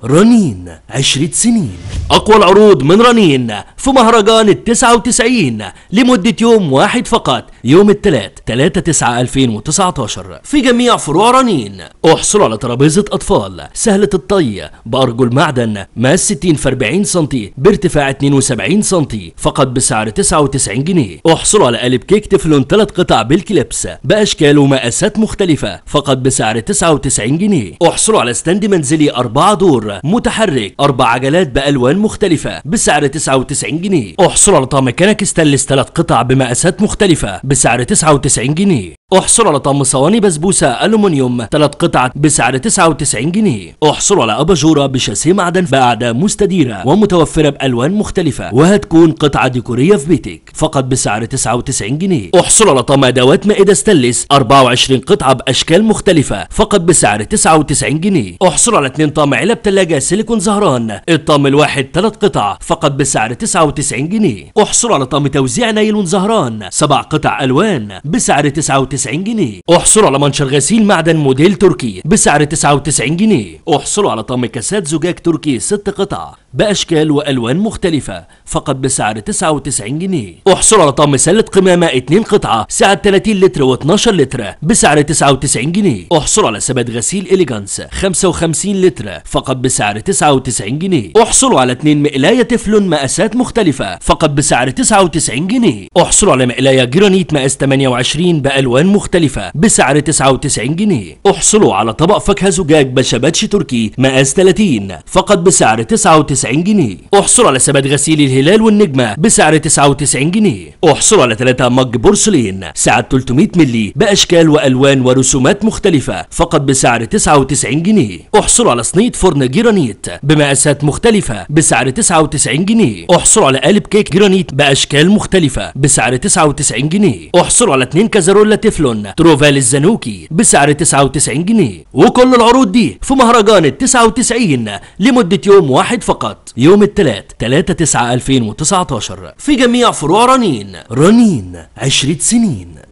رنين 10 سنين. أقوى العروض من رنين في مهرجان ال99 لمدة يوم واحد فقط، يوم الثلاث 3/9/2019 في جميع فروع رنين. احصلوا على ترابيزة أطفال سهلة الطي بأرجل معدن مقاس 60 في 40 سم بارتفاع 72 سم فقط بسعر 99 جنيه. احصلوا على قالب كيك تفلون 3 قطع بالكليبس بأشكال ومقاسات مختلفة فقط بسعر 99 جنيه. احصلوا على ستاند منزلي 4 دور متحرك 4 عجلات بألوان مختلفة بسعر 99 جنيه. احصلوا على طقم كنك ستانلس 3 قطع بمقاسات مختلفة بسعر 99 جنيه. احصلوا على طقم صواني بسبوسة ألومنيوم 3 قطع بسعر 99 جنيه. احصلوا على أباجورة بشاسيه معدن بقعدة مستديرة ومتوفرة بألوان مختلفة وهتكون قطعة ديكورية في بيتك فقط بسعر 99 جنيه. احصلوا على طقم أدوات مائدة ستانلس 24 قطعة بأشكال مختلفة فقط بسعر 99 جنيه. احصلوا على 2 طقم علب ثلاجة سيليكون زهران، الطقم الواحد 3 قطع فقط بسعر 99 جنيه. احصلوا على طقم توزيع نايلون زهران 7 قطع ألوان بسعر 99 جنيه. احصلوا على منشر غسيل معدن موديل تركي بسعر 99 جنيه. احصلوا على طقم كاسات زجاج تركي 6 قطع بأشكال وألوان مختلفة فقط بسعر 99 جنيه. احصلوا على طقم سلة قمامة 2 قطعة سعة 30 لتر و12 لتر بسعر 99 جنيه. احصلوا على سبت غسيل إليجانس 55 لتر فقط بسعر 99 جنيه. احصلوا على 2 مقلاية تفلون مقاسات مختلفة فقط بسعر 99 جنيه. احصلوا على مقلاية جرانيت مقاس 28 بألوان مختلفة بسعر 99 جنيه. احصلوا على طبق فاكهة زجاج بشباتش تركي مقاس 30 فقط بسعر 99 جنيه. احصلوا على سبت غسيل الهلال والنجمة بسعر 99 جنيه. احصلوا على 3 مج بورسلين سعة 300 مللي بأشكال وألوان ورسومات مختلفة فقط بسعر 99 جنيه. احصلوا على صينية فرن جرانيت بمقاسات مختلفة بسعر 99 جنيه. احصلوا على قالب كيك جرانيت بأشكال مختلفة بسعر 99 جنيه. احصلوا على 2 كازارولا تفلون تروفال الزانوكي بسعر 99 جنيه. وكل العروض دي في مهرجان ال99 لمدة يوم واحد فقط، يوم الثلاث 3/9/2019 في جميع فروع رنين. رنين 10 سنين.